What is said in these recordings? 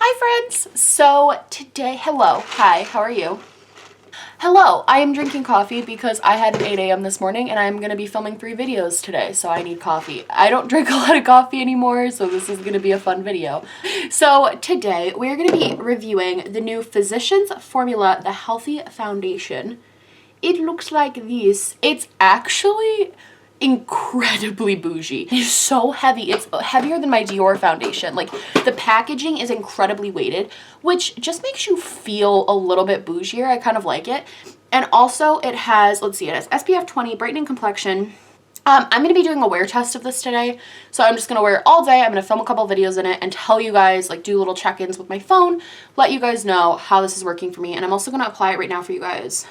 Hi friends! So today, hi, how are you? Hello, I am drinking coffee because I had an 8 a.m. this morning and I'm going to be filming 3 videos today, so I need coffee. I don't drink a lot of coffee anymore, so this is going to be a fun video. So today, we're going to be reviewing the new Physicians Formula, the Healthy Foundation. It looks like this. It's actually incredibly bougie. It's so heavy. It's heavier than my Dior foundation. Like, the packaging is incredibly weighted, which just makes you feel a little bit bougier. I kind of like it. And also it has, let's see, it has SPF 20, brightening complexion. I'm going to be doing a wear test of this today, so I'm just going to wear it all day. I'm going to film a couple videos in it and tell you guys, like, do little check-ins with my phone, let you guys know how this is working for me, and I'm also going to apply it right now for you guys.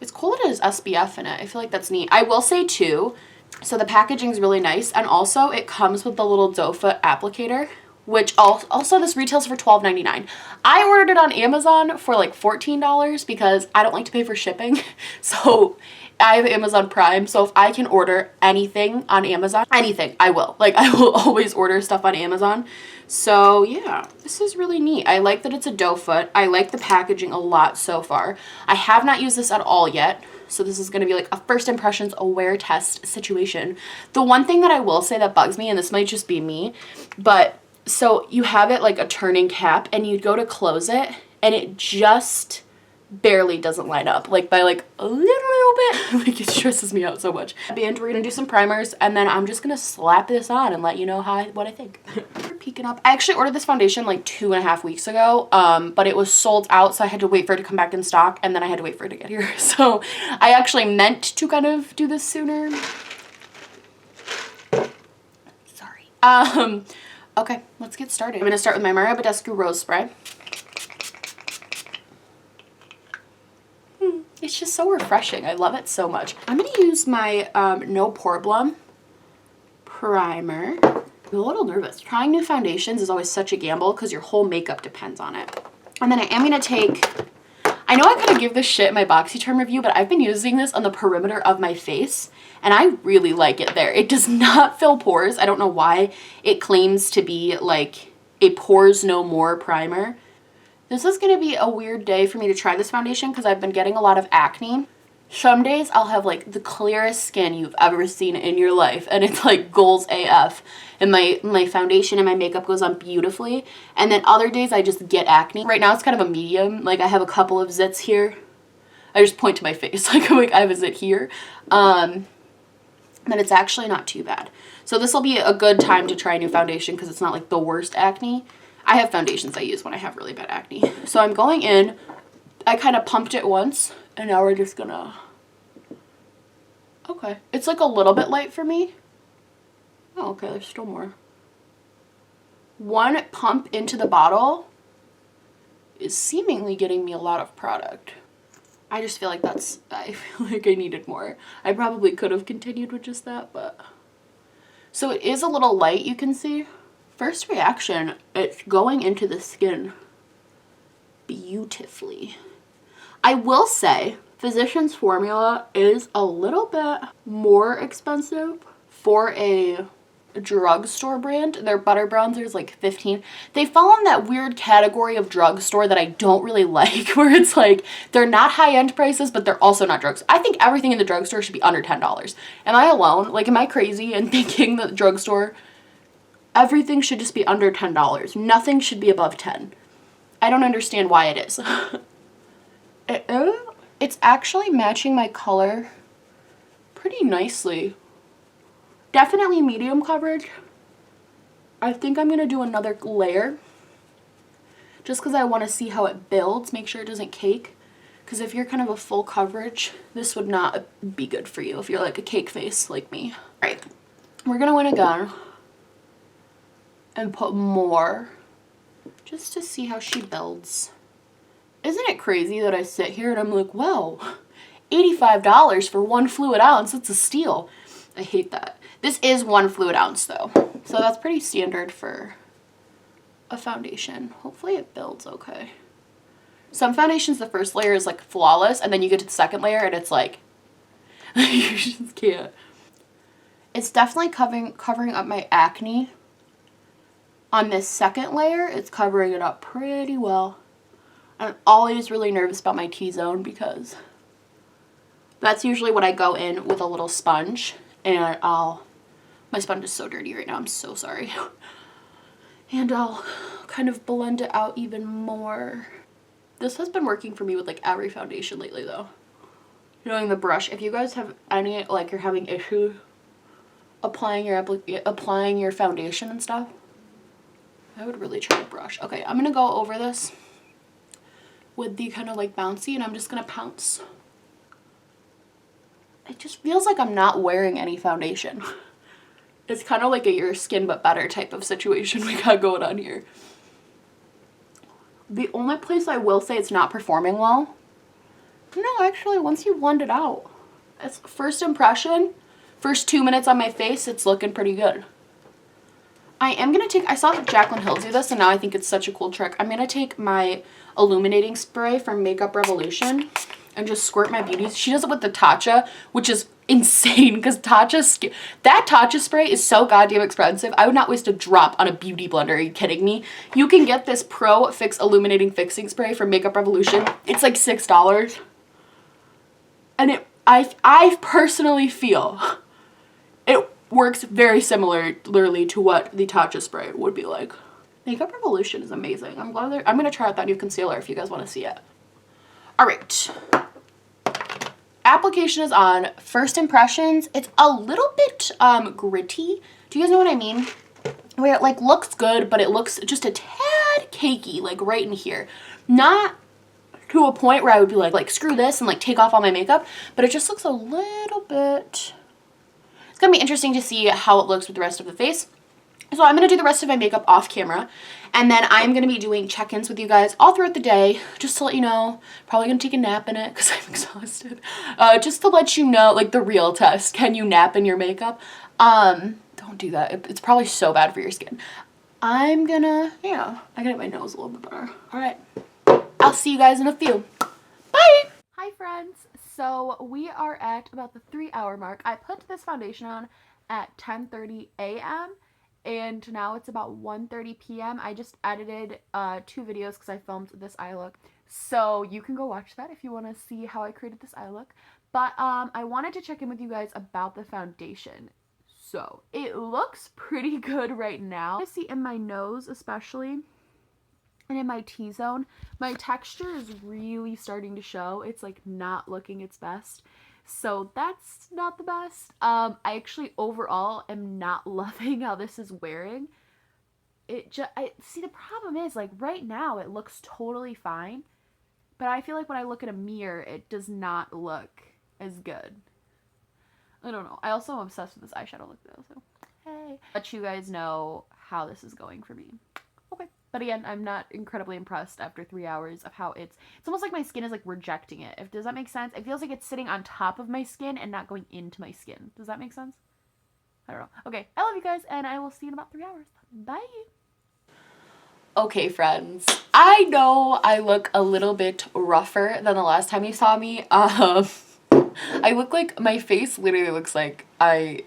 It's cool that it has SPF in it. I feel like that's neat. I will say too, so the packaging is really nice, and also it comes with the little doe foot applicator, which also this retails for $12.99. I ordered it on Amazon for like $14 because I don't like to pay for shipping. So I have Amazon Prime, so if I can order anything on Amazon, anything, I will. Like, I will always order stuff on Amazon. So yeah, this is really neat. I like that it's a doe foot. I like the packaging a lot so far. I have not used this at all yet, so this is going to be like a first impressions, a wear test situation. The one thing that I will say that bugs me, and this might just be me, but so you have it like a turning cap and you go to close it and it just barely doesn't line up, like by like a little bit. Like, it stresses me out so much. And we're gonna do some primers and then I'm just gonna slap this on and let you know what I think. We're peeking up. I actually ordered this foundation like 2.5 weeks ago, but it was sold out, so I had to wait for it to come back in stock, and then I had to wait for it to get here. So I actually meant to kind of do this sooner. Sorry. Okay, let's get started. I'm gonna start with my Mario Badescu Rose Spray. It's just so refreshing. I love it so much. I'm going to use my No Problem primer. I'm a little nervous. Trying new foundations is always such a gamble because your whole makeup depends on it. And then I am going to take, I know I could have give this shit my BoxyCharm review, but I've been using this on the perimeter of my face and I really like it there. It does not fill pores. I don't know why it claims to be like a pores no more primer. This is going to be a weird day for me to try this foundation because I've been getting a lot of acne. Some days I'll have like the clearest skin you've ever seen in your life and it's like goals AF, and my foundation and my makeup goes on beautifully, and then other days I just get acne. Right now it's kind of a medium. Like, I have a couple of zits here. I just point to my face like I'm like I have a zit here. But it's actually not too bad. So this will be a good time to try a new foundation because it's not like the worst acne. I have foundations I use when I have really bad acne. So I'm going in. I kind of pumped it once, and now we're just gonna... Okay. It's like a little bit light for me. Oh, okay, there's still more. One pump into the bottle is seemingly getting me a lot of product. I just feel like I feel like I needed more. I probably could have continued with just that, but... So it is a little light, you can see. First reaction, it's going into the skin beautifully. I will say, Physicians Formula is a little bit more expensive for a drugstore brand. Their butter bronzer is like $15. They fall in that weird category of drugstore that I don't really like, where it's like they're not high-end prices, but they're also not drugs. I think everything in the drugstore should be under $10. Am I alone? Like, am I crazy in thinking that the drugstore... Everything should just be under $10. Nothing should be above 10. I don't understand why it is. It's actually matching my color pretty nicely. Definitely medium coverage. I think I'm going to do another layer just because I want to see how it builds, make sure it doesn't cake. Because if you're kind of a full coverage, this would not be good for you if you're like a cake face like me. All right, we're going to win again. And put more just to see how she builds. Isn't it crazy that I sit here and I'm like, whoa, $85 for 1 fluid ounce, it's a steal. I hate that. This is 1 fluid ounce though, so that's pretty standard for a foundation. Hopefully it builds okay. Some foundations, the first layer is like flawless, and then you get to the second layer and it's like, you just can't. It's definitely covering up my acne on this second layer, it's covering it up pretty well. I'm always really nervous about my T-zone because that's usually what I go in with a little sponge. And my sponge is so dirty right now, I'm so sorry. And I'll kind of blend it out even more. This has been working for me with like every foundation lately though. Knowing the brush, if you guys have any, like you're having issues applying your foundation and stuff, I would really try a brush. Okay, I'm gonna go over this with the kind of like bouncy, and I'm just gonna pounce. It just feels like I'm not wearing any foundation. It's kind of like a your skin but better type of situation we got going on here. The only place I will say it's not performing well, no, actually, once you blend it out, it's first impression, first 2 minutes on my face, it's looking pretty good. I saw Jaclyn Hill do this, and now I think it's such a cool trick. I'm gonna take my illuminating spray from Makeup Revolution and just squirt my beauties. She does it with the Tatcha, which is insane because that Tatcha spray is so goddamn expensive. I would not waste a drop on a beauty blender. Are you kidding me? You can get this Pro Fix Illuminating Fixing Spray from Makeup Revolution. It's like $6. And I personally feel it works very similarly to what the Tatcha spray would be like. Makeup Revolution is amazing. I'm gonna try out that new concealer if you guys want to see it. All right. Application is on. First impressions, it's a little bit gritty. Do you guys know what I mean? Where it like looks good, but it looks just a tad cakey, like right in here. Not to a point where I would be like screw this and like take off all my makeup, but it just looks a little bit. It's gonna be interesting to see how it looks with the rest of the face. So I'm gonna do the rest of my makeup off camera, and then I'm gonna be doing check-ins with you guys all throughout the day, just to let you know. Probably gonna take a nap in it because I'm exhausted. Just to let you know, like the real test, can you nap in your makeup? Don't do that. It's probably so bad for your skin. I gotta get my nose a little bit better. All right, I'll see you guys in a few. Bye. Hi friends. So we are at about the 3-hour mark. I put this foundation on at 10:30 a.m. and now it's about 1:30 p.m. I just edited 2 videos because I filmed this eye look. So you can go watch that if you want to see how I created this eye look. But I wanted to check in with you guys about the foundation. So it looks pretty good right now. I see in my nose especially, and in my T-zone, my texture is really starting to show. It's like not looking its best. So that's not the best. I actually overall am not loving how this is wearing. See, the problem is like right now it looks totally fine, but I feel like when I look in a mirror, it does not look as good. I don't know. I also am obsessed with this eyeshadow look though, so hey. Let you guys know how this is going for me. Okay. But again, I'm not incredibly impressed after 3 hours of how it's almost like my skin is like rejecting it. Does that make sense? It feels like it's sitting on top of my skin and not going into my skin. Does that make sense? I don't know. Okay, I love you guys, and I will see you in about 3 hours. Bye. Okay, friends. I know I look a little bit rougher than the last time you saw me. I look like, my face literally looks like I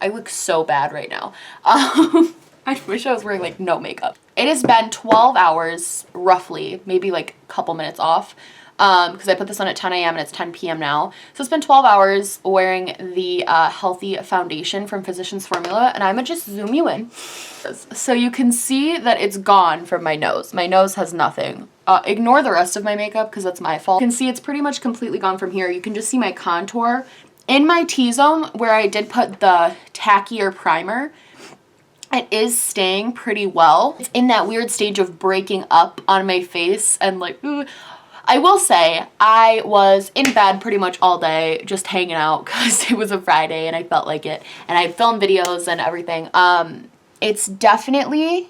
look so bad right now. I wish I was wearing like no makeup. It has been 12 hours roughly, maybe like a couple minutes off, because I put this on at 10 a.m. and it's 10 p.m. now. So it's been 12 hours wearing the Healthy Foundation from Physicians Formula, and I'm gonna just zoom you in. So you can see that it's gone from my nose. My nose has nothing. Ignore the rest of my makeup because that's my fault. You can see it's pretty much completely gone from here. You can just see my contour. In my T-zone, where I did put the tackier primer, it is staying pretty well. It's in that weird stage of breaking up on my face and like, ooh. I will say I was in bed pretty much all day just hanging out because it was a Friday and I felt like it, and I filmed videos and everything. It's definitely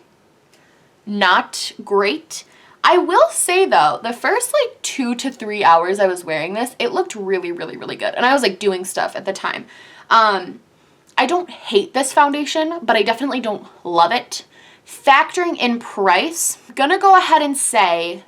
not great. I will say though, the first like 2 to 3 hours I was wearing this, it looked really, really, really good. And I was like doing stuff at the time. I don't hate this foundation, but I definitely don't love it. Factoring in price, I'm gonna go ahead and say,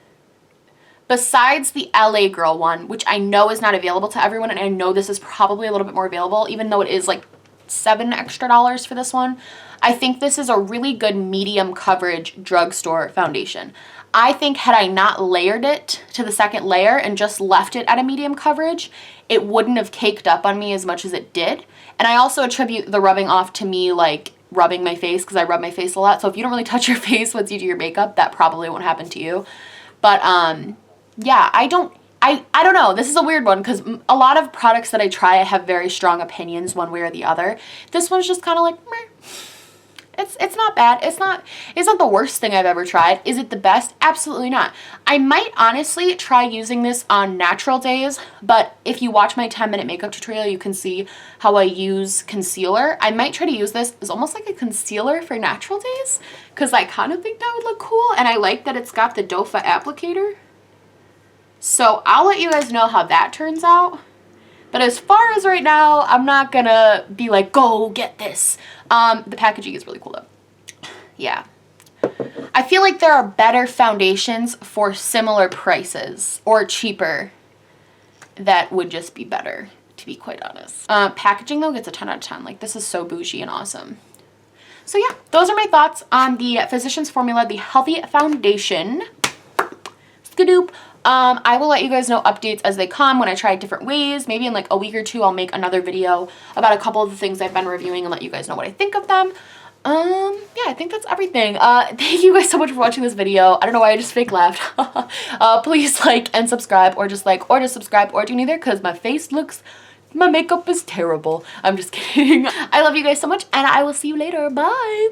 besides the LA Girl one, which I know is not available to everyone, and I know this is probably a little bit more available, even though it is like $7 extra for this one, I think this is a really good medium coverage drugstore foundation. I think had I not layered it to the second layer and just left it at a medium coverage, it wouldn't have caked up on me as much as it did. And I also attribute the rubbing off to me like rubbing my face, because I rub my face a lot. So if you don't really touch your face once you do your makeup, that probably won't happen to you. But yeah, I don't know. This is a weird one because a lot of products that I try, I have very strong opinions one way or the other. This one's just kind of like, meh. It's not bad. It's not the worst thing I've ever tried. Is it the best? Absolutely not. I might honestly try using this on natural days, but if you watch my 10-minute makeup tutorial, you can see how I use concealer. I might try to use this as almost like a concealer for natural days because I kind of think that would look cool, and I like that it's got the doe foot applicator. So I'll let you guys know how that turns out. But as far as right now, I'm not gonna be like, go get this. The packaging is really cool though. Yeah. I feel like there are better foundations for similar prices or cheaper that would just be better, to be quite honest. Packaging though gets a 10 out of 10. Like, this is so bougie and awesome. So yeah, those are my thoughts on the Physicians Formula, the Healthy Foundation. Skadoop. I will let you guys know updates as they come when I try different ways. Maybe in like a week or two, I'll make another video about a couple of the things I've been reviewing and let you guys know what I think of them. Yeah, I think that's everything. Thank you guys so much for watching this video. I don't know why I just fake laughed. Please like and subscribe, or just subscribe, or do neither, because my makeup is terrible. I'm just kidding. I love you guys so much, and I will see you later. Bye.